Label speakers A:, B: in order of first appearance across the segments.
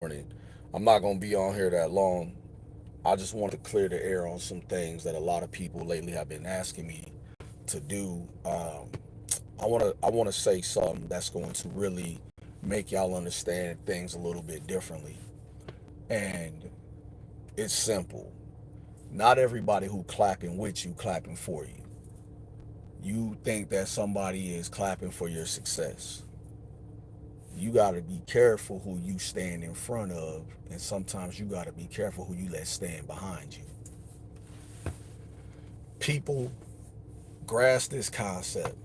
A: morning. I'm not going to be on here that long. I just want to clear the air on some things that a lot of people lately have been asking me to do. I want to say something that's going to really make y'all understand things a little bit differently. And it's simple. Not everybody who clapping with you clapping for you. You think that somebody is clapping for your success. You got to be careful who you stand in front of, and sometimes you got to be careful who you let stand behind you. People grasp this concept.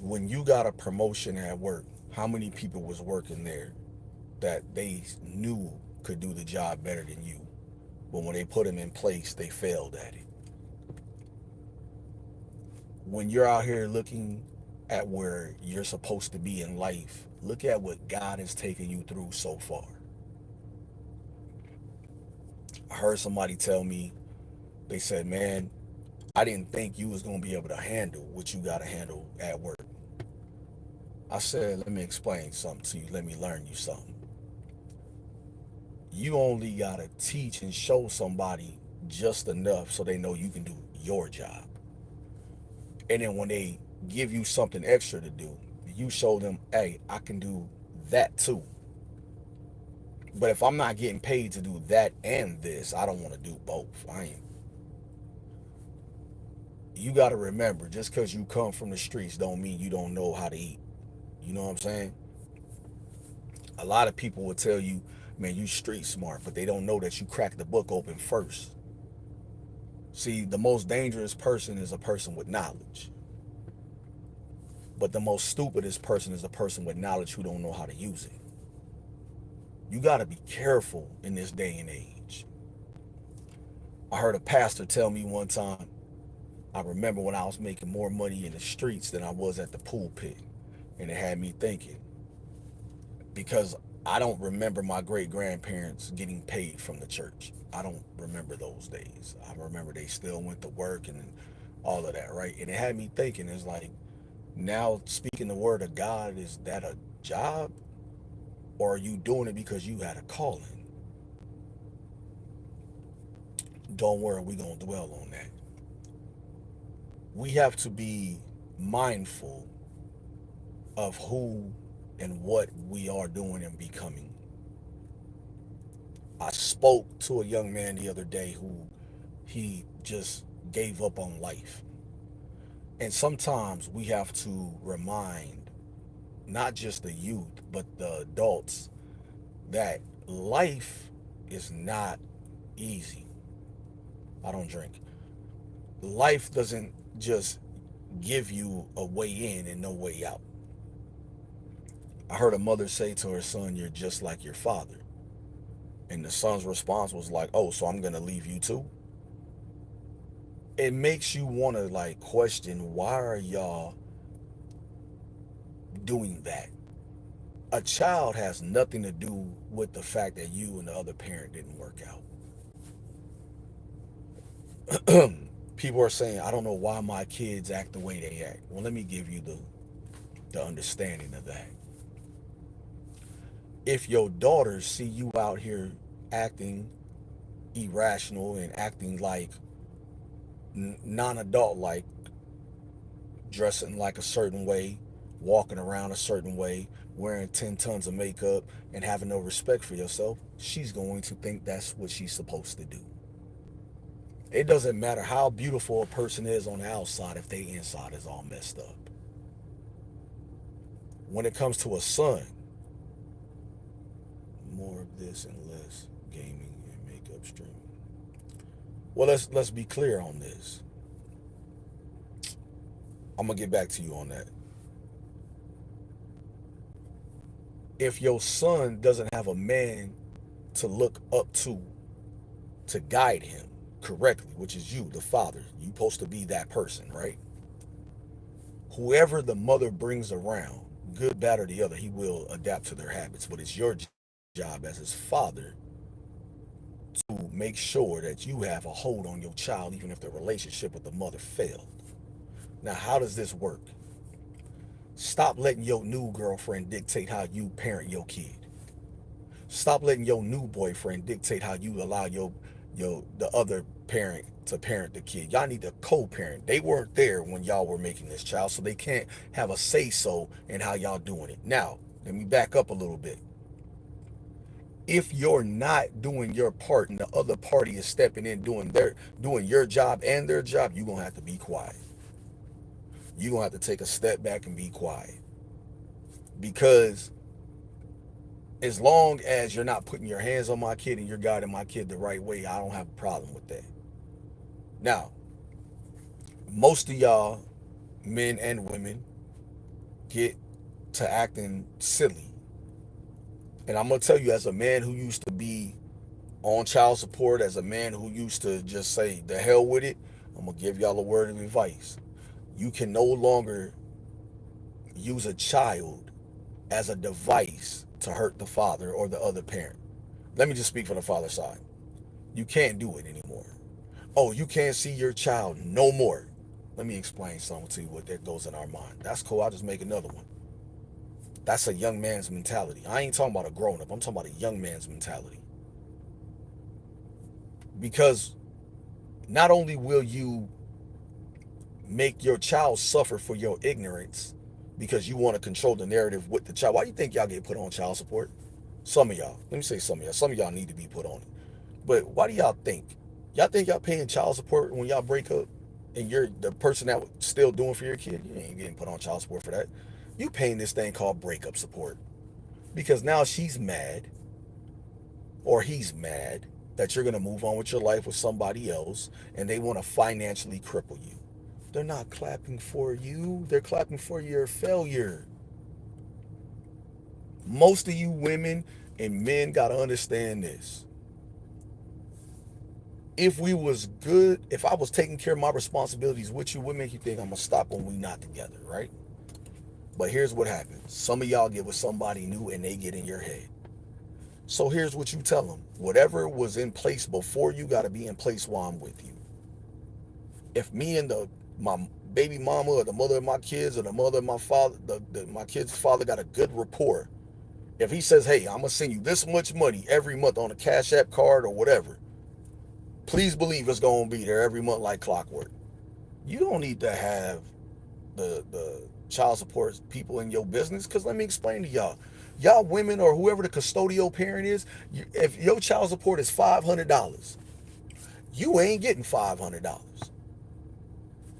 A: When you got a promotion at work, how many people was working there that they knew could do the job better than you, but when they put them in place, they failed at it? When you're out here looking at where you're supposed to be in life, look at what God has taken you through so far. I heard somebody tell me, they said, man, I didn't think you was going to be able to handle what you got to handle at work. I said, let me explain something to you. Let me learn you something. You only got to teach and show somebody just enough so they know you can do your job. And then when they give you something extra to do, you show them, hey, I can do that too. But if I'm not getting paid to do that and this, I don't want to do both. I ain't. You got to remember, just because you come from the streets don't mean you don't know how to eat. You know what I'm saying? A lot of people will tell you, man, you street smart, but they don't know that you crack the book open first. See, the most dangerous person is a person with knowledge. But the most stupidest person is a person with knowledge who don't know how to use it. You got to be careful in this day and age. I heard a pastor tell me one time, I remember when I was making more money in the streets than I was at the pulpit. And it had me thinking, because I don't remember my great grandparents getting paid from the church. I don't remember those days. I remember they still went to work and all of that, right? And it had me thinking, it's like, now speaking the word of God, is that a job? Or are you doing it because you had a calling? Don't worry, we're going to dwell on that. We have to be mindful of who and what we are doing and becoming. I spoke to a young man the other day who he just gave up on life. And sometimes we have to remind not just the youth, but the adults that life is not easy. I don't drink. Life doesn't just give you a way in and no way out. I heard a mother say to her son, you're just like your father. And the son's response was like, oh, so I'm going to leave you too? It makes you want to like question, why are y'all doing that? A child has nothing to do with the fact that you and the other parent didn't work out. People are saying, I don't know why my kids act the way they act. Well, let me give you the understanding of that. If your daughters see you out here acting irrational and acting like non-adult, like dressing like a certain way, walking around a certain way, wearing 10 tons of makeup, and having no respect for yourself, she's going to think that's what she's supposed to do. It doesn't matter how beautiful a person is on the outside if their inside is all messed up. When it comes to a son, more of this and less gaming and makeup streaming. Well, let's be clear on this. I'm gonna get back to you on that. If your son doesn't have a man to look up to guide him correctly, which is you, the father, you supposed to be that person, right? Whoever the mother brings around, good, bad, or the other, he will adapt to their habits. But it's your job as his father to make sure that you have a hold on your child, even if the relationship with the mother failed. Now, how does this work? Stop letting your new girlfriend dictate how you parent your kid. Stop letting your new boyfriend dictate how you allow the other parent to parent the kid. Y'all need to co-parent. They weren't there when y'all were making this child, so they can't have a say-so in how y'all doing it. Now, let me back up a little bit. If you're not doing your part and the other party is stepping in doing your job and their job, you're gonna have to be quiet. You're gonna have to take a step back and be quiet. Because as long as you're not putting your hands on my kid and you're guiding my kid the right way, I don't have a problem with that. Now, most of y'all, men and women, get to acting silly. And I'm going to tell you, as a man who used to be on child support, as a man who used to just say, the hell with it, I'm going to give y'all a word of advice. You can no longer use a child as a device to hurt the father or the other parent. Let me just speak for the father's side. You can't do it anymore. Oh, you can't see your child no more. Let me explain something to you what that goes in our mind. That's cool. I'll just make another one. That's a young man's mentality. I ain't talking about a grown up. I'm talking about a young man's mentality. Because not only will you make your child suffer for your ignorance because you want to control the narrative with the child. Why do you think y'all get put on child support? Some of y'all. Let me say some of y'all. Some of y'all need to be put on it. But why do y'all think? Y'all think y'all paying child support when y'all break up and you're the person that was still doing for your kid? You ain't getting put on child support for that. You paying this thing called breakup support. Because now she's mad or he's mad that you're going to move on with your life with somebody else and they want to financially cripple you. They're not clapping for you. They're clapping for your failure. Most of you women and men got to understand this. If we was good, if I was taking care of my responsibilities with you, what make you think I'm going to stop when we not together, right? But here's what happens. Some of y'all get with somebody new and they get in your head. So here's what you tell them. Whatever was in place before you got to be in place while I'm with you. If me and my baby mama or the mother of my kids or the mother of my father, my kid's father got a good rapport, if he says, hey, I'm going to send you this much money every month on a Cash App card or whatever, please believe it's going to be there every month like clockwork. You don't need to have the child support people in your business, because let me explain to y'all. Y'all women or whoever the custodial parent is, if your child support is $500, you ain't getting $500.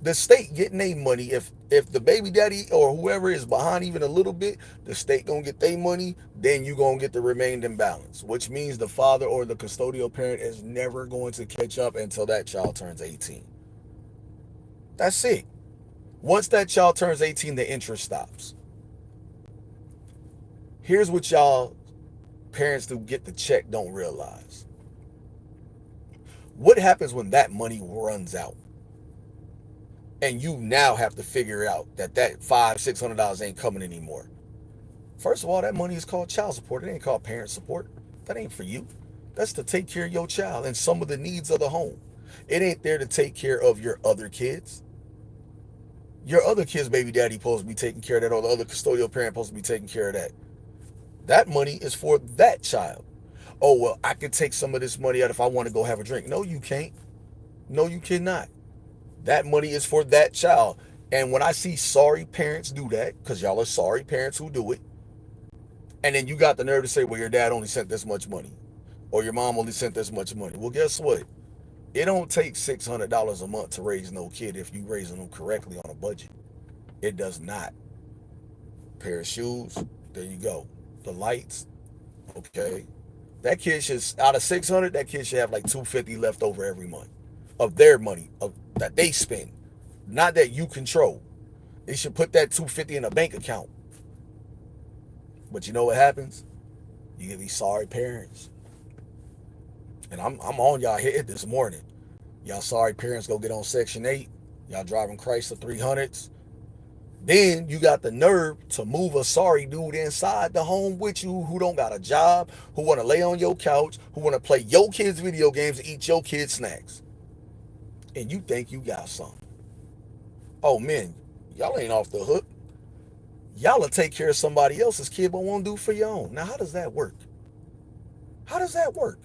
A: The state getting their money. If the baby daddy or whoever is behind even a little bit, the state gonna get their money, then you gonna get the remaining balance, which means the father or the custodial parent is never going to catch up until that child turns 18. That's it. Once that child turns 18, the interest stops. Here's what y'all parents who get the check don't realize. What happens when that money runs out? And you now have to figure out that $500-$600 ain't coming anymore. First of all, that money is called child support. It ain't called parent support. That ain't for you. That's to take care of your child and some of the needs of the home. It ain't there to take care of your other kids. Your other kids' baby daddy supposed to be taking care of that, or the other custodial parent supposed to be taking care of that. That money is for that child. Oh, well, I could take some of this money out if I want to go have a drink. No, you can't. No, you cannot. That money is for that child. And when I see sorry parents do that, because y'all are sorry parents who do it, and then you got the nerve to say, well, your dad only sent this much money, or your mom only sent this much money. Well, guess what? It don't take $600 a month to raise no kid if you raising them correctly on a budget. It does not. Pair of shoes, there you go. The lights, okay. That kid should, out of 600, that kid should have like 250 left over every month of their money that they spend, not that you control. They should put that 250 in a bank account. But you know what happens? You get these sorry parents. And I'm on y'all head this morning. Y'all sorry parents go get on Section 8. Y'all driving Chrysler 300s. Then you got the nerve to move a sorry dude inside the home with you who don't got a job, who want to lay on your couch, who want to play your kids' video games and eat your kids' snacks. And you think you got something. Oh, men, y'all ain't off the hook. Y'all will take care of somebody else's kid but won't do for your own. Now, how does that work? How does that work?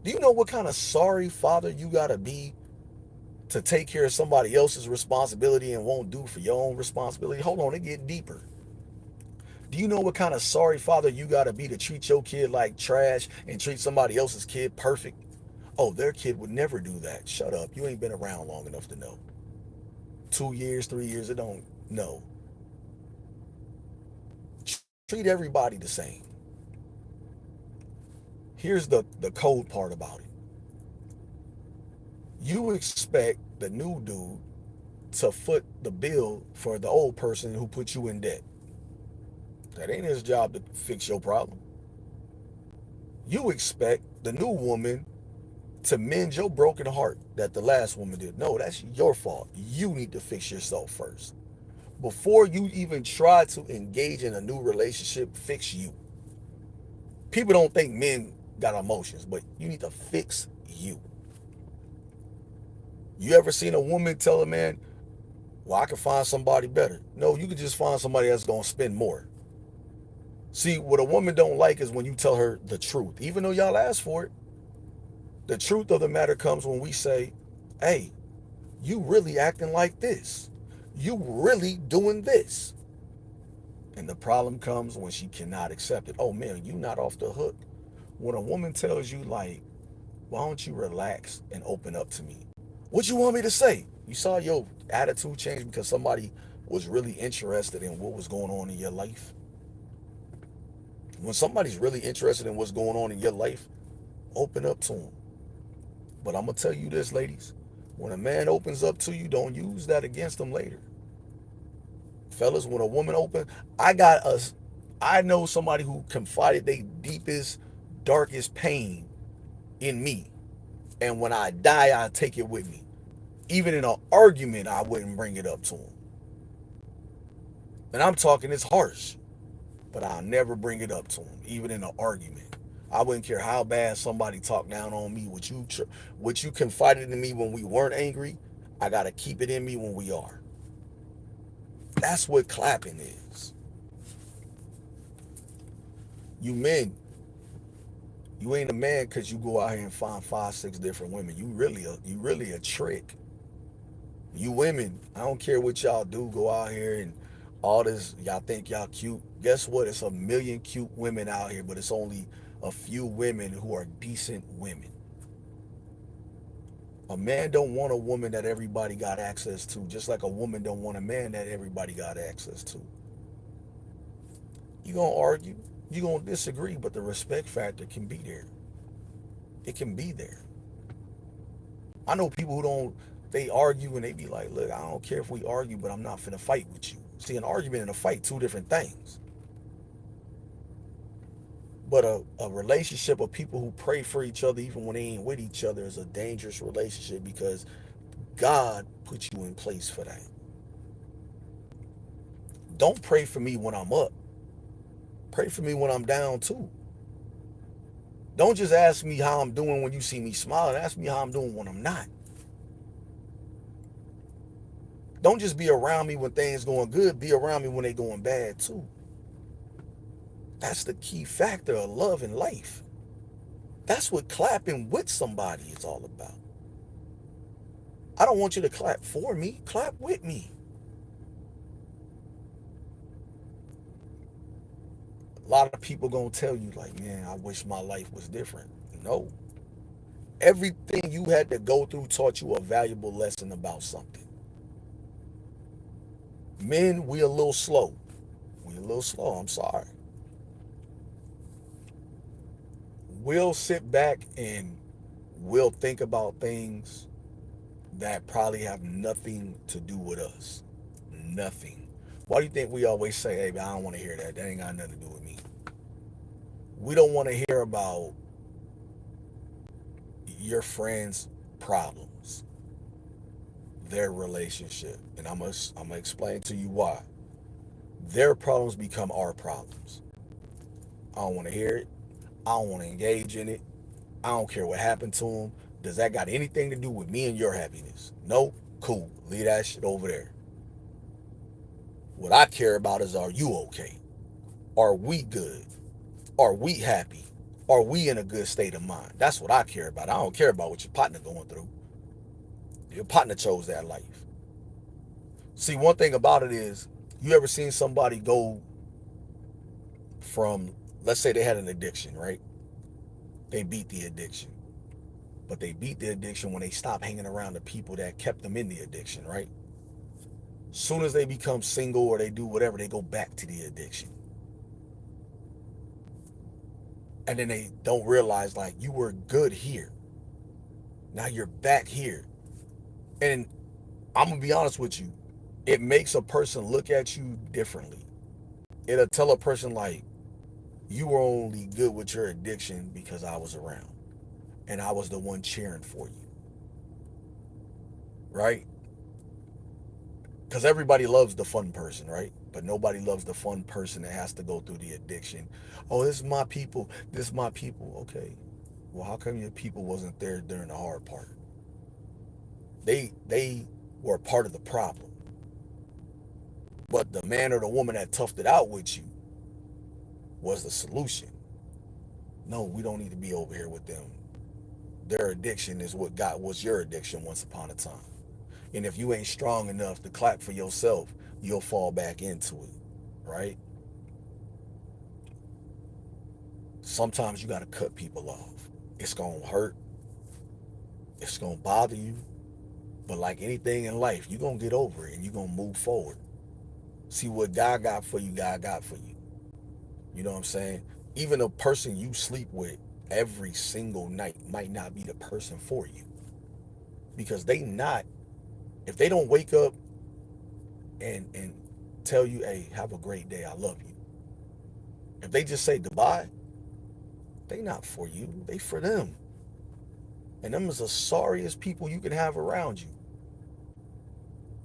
A: Do you know what kind of sorry father you gotta be to take care of somebody else's responsibility and won't do for your own responsibility? Hold on, it get deeper. Do you know what kind of sorry father you gotta be to treat your kid like trash and treat somebody else's kid perfect? Oh, their kid would never do that. Shut up. You ain't been around long enough to know. 2 years, 3 years, it don't know. Treat everybody the same. Here's the cold part about it. You expect the new dude to foot the bill for the old person who put you in debt. That ain't his job to fix your problem. You expect the new woman to mend your broken heart that the last woman did. No, that's your fault. You need to fix yourself first. Before you even try to engage in a new relationship, fix you. People don't think men got emotions, but you need to fix you. You ever seen a woman tell a man, well, I can find somebody better? No, you can just find somebody that's going to spend more. See, what a woman don't like is when you tell her the truth. Even though y'all ask for it, the truth of the matter comes when we say, hey, you really acting like this. You really doing this. And the problem comes when she cannot accept it. Oh man, you not off the hook. When a woman tells you like, why don't you relax and open up to me? What you want me to say? You saw your attitude change because somebody was really interested in what was going on in your life. When somebody's really interested in what's going on in your life, open up to them. But I'm going to tell you this, ladies. When a man opens up to you, don't use that against them later. Fellas, when a woman I know somebody who confided their deepest, darkest pain in me. And when I die, I take it with me. Even in an argument, I wouldn't bring it up to him. And I'm talking, it's harsh, but I'll never bring it up to him, even in an argument. I wouldn't care how bad somebody talked down on me. What you confided in me when we weren't angry, I gotta keep it in me when we are. That's what clapping is. You men, you ain't a man because you go out here and find 5, 6 different women. You really a trick. You women, I don't care what y'all do, go out here and all this, y'all think y'all cute. Guess what? It's a million cute women out here, but it's only a few women who are decent women. A man don't want a woman that everybody got access to, just like a woman don't want a man that everybody got access to. You gonna argue, you gonna disagree, but the respect factor can be there. It can be there. I know people who don't, they argue and they be like, look, I don't care if we argue, but I'm not finna fight with you. See, an argument and a fight, two different things. But a relationship of people who pray for each other even when they ain't with each other is a dangerous relationship because God put you in place for that. Don't pray for me when I'm up. Pray for me when I'm down too. Don't just ask me how I'm doing when you see me smiling. Ask me how I'm doing when I'm not. Don't just be around me when things going good. Be around me when they going bad too. That's the key factor of love in life. That's what clapping with somebody is all about. I don't want you to clap for me. Clap with me. A lot of people gonna tell you like, man, I wish my life was different. No. Everything you had to go through taught you a valuable lesson about something. Men, we a little slow. We a little slow, I'm sorry. We'll sit back and we'll think about things that probably have nothing to do with us. Nothing. Why do you think we always say, hey, man, I don't want to hear that. That ain't got nothing to do with me. We don't want to hear about your friends' problems, their relationship. And I'm gonna explain to you why. Their problems become our problems. I don't want to hear it. I don't want to engage in it. I don't care what happened to them. Does that got anything to do with me and your happiness? No? Cool. Leave that shit over there. What I care about is, are you okay? Are we good? Are we happy? Are we in a good state of mind? That's what I care about. I don't care about what your partner going through. Your partner chose that life. See, one thing about it is, you ever seen somebody go from, let's say they had an addiction, right? They beat the addiction. But they beat the addiction when they stop hanging around the people that kept them in the addiction, right? Soon as they become single or they do whatever, they go back to the addiction. And then they don't realize, like, you were good here. Now you're back here. And I'm going to be honest with you. It makes a person look at you differently. It'll tell a person, like, you were only good with your addiction because I was around. And I was the one cheering for you. Right? Because everybody loves the fun person, right? But nobody loves the fun person that has to go through the addiction. Oh, this is my people. This is my people. Okay. Well, how come your people wasn't there during the hard part? They were part of the problem. But the man or the woman that toughed it out with you was the solution. No, we don't need to be over here with them. Their addiction is what was your addiction once upon a time. And if you ain't strong enough to clap for yourself, you'll fall back into it, right? Sometimes you got to cut people off. It's going to hurt. It's going to bother you. But like anything in life, you're going to get over it and you're going to move forward. See what God got for you, God got for you. You know what I'm saying? Even a person you sleep with every single night might not be the person for you. Because if they don't wake up and tell you, hey, have a great day, I love you. If they just say goodbye, they not for you. They for them. And them is the sorriest people you can have around you.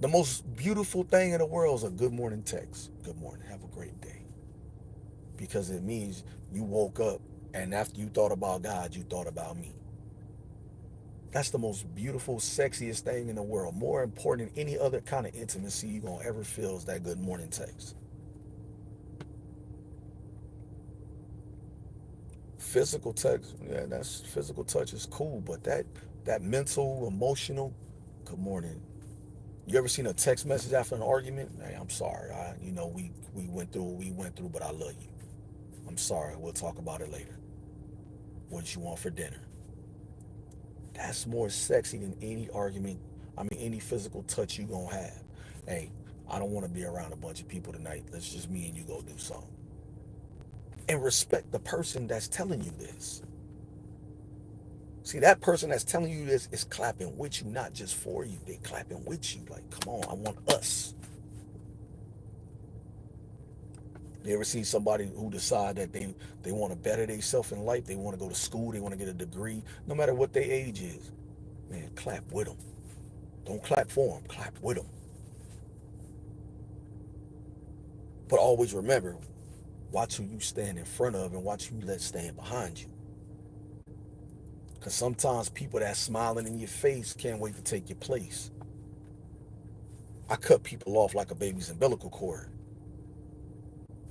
A: The most beautiful thing in the world is a good morning text. Good morning, have a great day. Because it means you woke up and after you thought about God, you thought about me. That's the most beautiful, sexiest thing in the world. More important than any other kind of intimacy you're going to ever feel is that good morning text. Physical touch, yeah, that's physical touch is cool, but that mental, emotional, good morning. You ever seen a text message after an argument? Hey, I'm sorry. We went through what we went through, but I love you. I'm sorry. We'll talk about it later. What did you want for dinner? That's more sexy than any argument. Any physical touch you gonna have. Hey, I don't want to be around a bunch of people tonight. Let's just me and you go do something. And respect the person that's telling you this. See, that person that's telling you this is clapping with you, not just for you. They clapping with you. Like, come on, I want us. You ever see somebody who decide that they want to better themselves in life? They want to go to school. They want to get a degree. No matter what their age is. Man, clap with them. Don't clap for them. Clap with them. But always remember, watch who you stand in front of and watch who you let stand behind you. Because sometimes people that's smiling in your face can't wait to take your place. I cut people off like a baby's umbilical cord.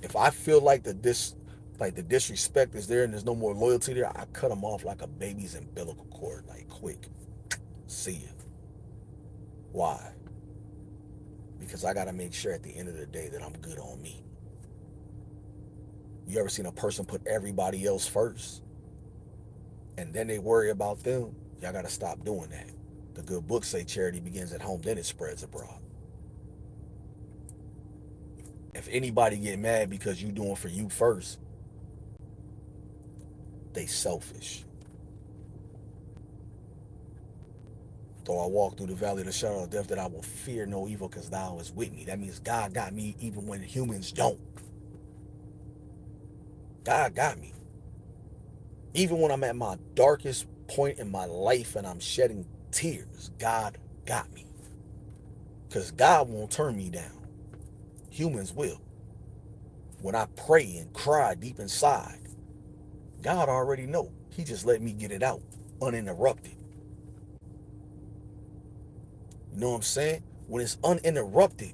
A: If I feel like the disrespect is there and there's no more loyalty there, I cut them off like a baby's umbilical cord, like quick. See ya. Why? Because I gotta make sure at the end of the day that I'm good on me. You ever seen a person put everybody else first? And then they worry about them? Y'all gotta stop doing that. The good books say charity begins at home, then it spreads abroad. If anybody get mad because you doing for you first, they selfish. Though I walk through the valley of the shadow of death, that I will fear no evil because thou is with me. That means God got me even when humans don't. God got me. Even when I'm at my darkest point in my life and I'm shedding tears, God got me. Because God won't turn me down. Humans will. When I pray and cry deep inside, God already know. He just let me get it out uninterrupted. You know what I'm saying? When it's uninterrupted,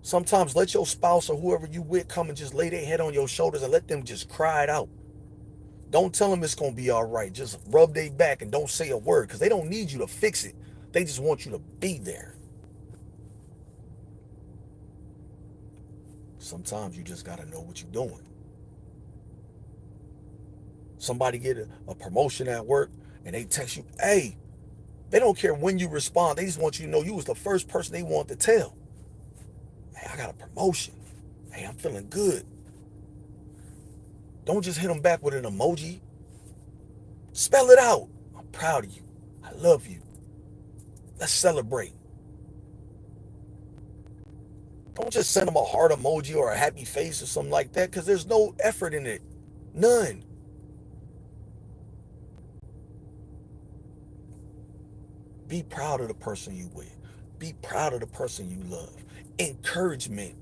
A: sometimes let your spouse or whoever you with come and just lay their head on your shoulders and let them just cry it out. Don't tell them it's gonna be all right. Just rub their back and don't say a word, because they don't need you to fix it. They just want you to be there. Sometimes you just gotta know what you're doing. Somebody get a promotion at work and they text you, hey, they don't care when you respond. They just want you to know you was the first person they want to tell. Hey, I got a promotion. Hey, I'm feeling good. Don't just hit them back with an emoji. Spell it out. I'm proud of you. I love you. Let's celebrate. Don't just send them a heart emoji or a happy face or something like that, because there's no effort in it. None. Be proud of the person you with. Be proud of the person you love. Encouragement.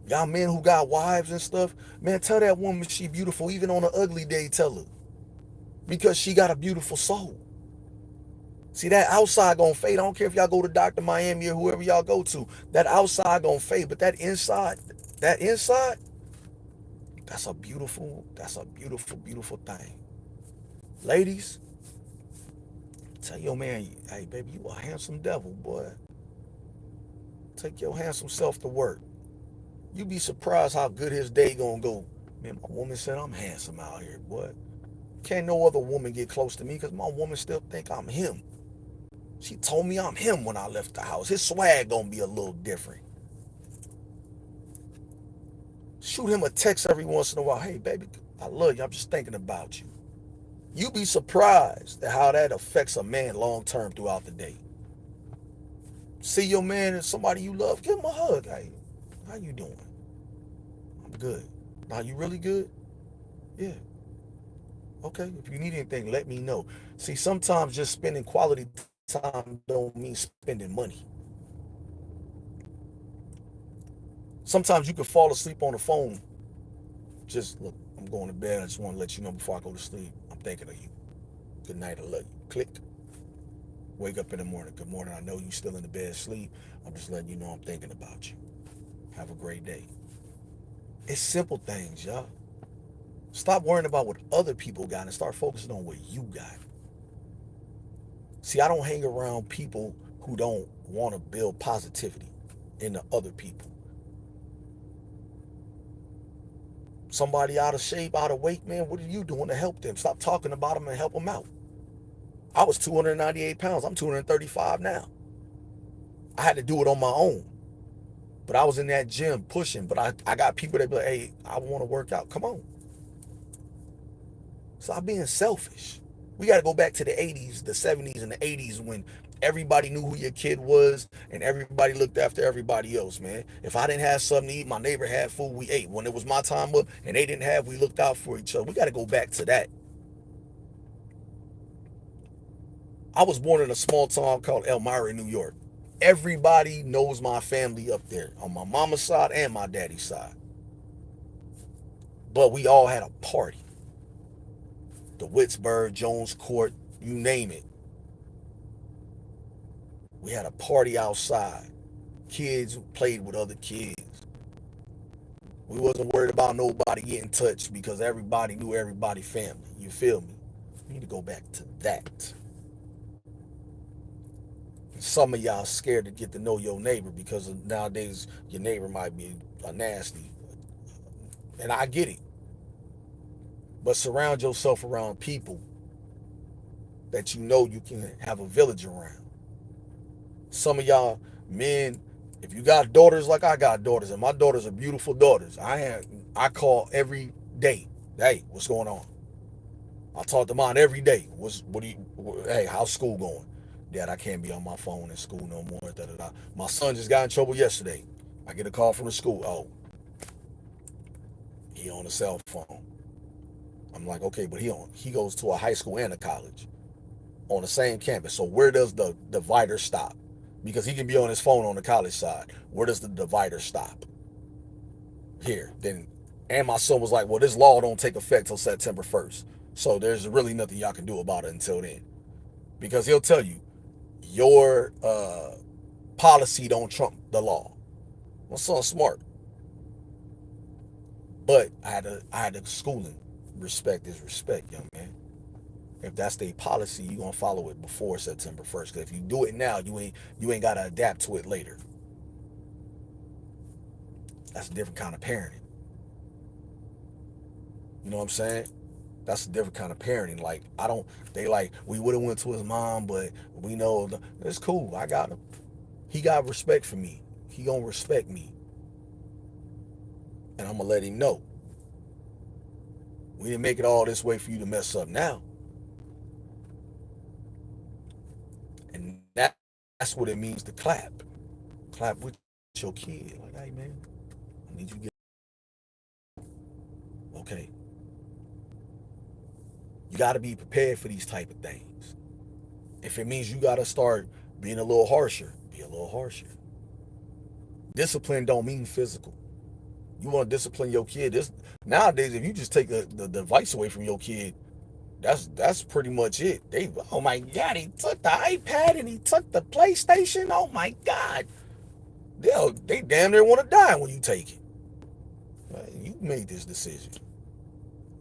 A: Y'all men who got wives and stuff, man, tell that woman she beautiful. Even on an ugly day, tell her. Because she got a beautiful soul. See, that outside gonna fade. I don't care if y'all go to Dr. Miami or whoever y'all go to. That outside gonna fade. But that inside, that's a beautiful, beautiful thing. Ladies, tell your man, hey, baby, you a handsome devil, boy. Take your handsome self to work. You be surprised how good his day gonna go. Man, my woman said I'm handsome out here, boy. Can't no other woman get close to me because my woman still think I'm him. She told me I'm him when I left the house. His swag gonna be a little different. Shoot him a text every once in a while. Hey, baby, I love you. I'm just thinking about you. You be surprised at how that affects a man long term throughout the day. See your man and somebody you love, give him a hug. Hey, how you doing? I'm good. Now, you really good? Yeah. Okay. If you need anything, let me know. See, sometimes just spending quality time don't mean spending money. Sometimes you can fall asleep on the phone. Just look, I'm going to bed. I just want to let you know before I go to sleep, I'm thinking of you. Good night. I love you. Click. Wake up in the morning. Good morning. I know you still in the bed asleep. I'm just letting you know I'm thinking about you. Have a great day. It's simple things, y'all. Stop worrying about what other people got and start focusing on what you got. See, I don't hang around people who don't want to build positivity into other people. Somebody out of shape, out of weight, man, what are you doing to help them? Stop talking about them and help them out. I was 298 pounds. I'm 235 now. I had to do it on my own. But I was in that gym pushing. But I got people that be like, hey, I want to work out. Come on. Stop being selfish. We got to go back to the 80s, the 70s, and the 80s when everybody knew who your kid was and everybody looked after everybody else, man. If I didn't have something to eat, my neighbor had food, we ate. When it was my time up and they didn't have, we looked out for each other. We got to go back to that. I was born in a small town called Elmira, New York. Everybody knows my family up there on my mama's side and my daddy's side. But we all had a party. The Witzburg, Jones Court, you name it. We had a party outside. Kids played with other kids. We wasn't worried about nobody getting touched because everybody knew everybody's family. You feel me? We need to go back to that. Some of y'all scared to get to know your neighbor because nowadays your neighbor might be a nasty. And I get it. But surround yourself around people that you know you can have a village around. Some of y'all men, if you got daughters like I got daughters, and my daughters are beautiful daughters, I call every day. Hey, what's going on? I talk to mine every day. Hey, how's school going? Dad, I can't be on my phone in school no more. Da, da, da. My son just got in trouble yesterday. I get a call from the school. Oh, he on a cell phone. I'm like, okay, but he goes to a high school and a college on the same campus. So where does the divider stop? Because he can be on his phone on the college side. Where does the divider stop? Here. Then, and my son was like, well, this law don't take effect till September 1st. So there's really nothing y'all can do about it until then. Because he'll tell you, your policy don't trump the law. My son's smart. But I had a schooling. Respect is respect, young man. If that's their policy, you gonna follow it before September 1st. Cause if you do it now, you ain't gotta adapt to it later. That's a different kind of parenting. You know what I'm saying? That's a different kind of parenting. Like I don't. They like we would have went to his mom, but we know it's cool. I got him. He got respect for me. He gonna respect me, and I'm gonna let him know. We didn't make it all this way for you to mess up now. And that's what it means to clap. Clap with your kid. Like, hey man, I need you to get okay. You got to be prepared for these type of things. If it means you got to start being a little harsher, be a little harsher. Discipline don't mean physical. You want to discipline your kid. This nowadays, if you just take the device away from your kid, that's pretty much it. They oh my god, he took the iPad and he took the PlayStation. Oh my god, they damn near want to die when you take it. You made this decision.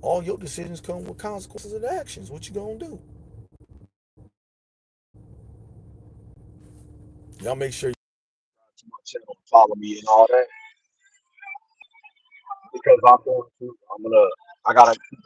A: All your decisions come with consequences of actions. What you gonna do? Y'all make sure you to my channel, follow me and all that because I'm going to. I gotta keep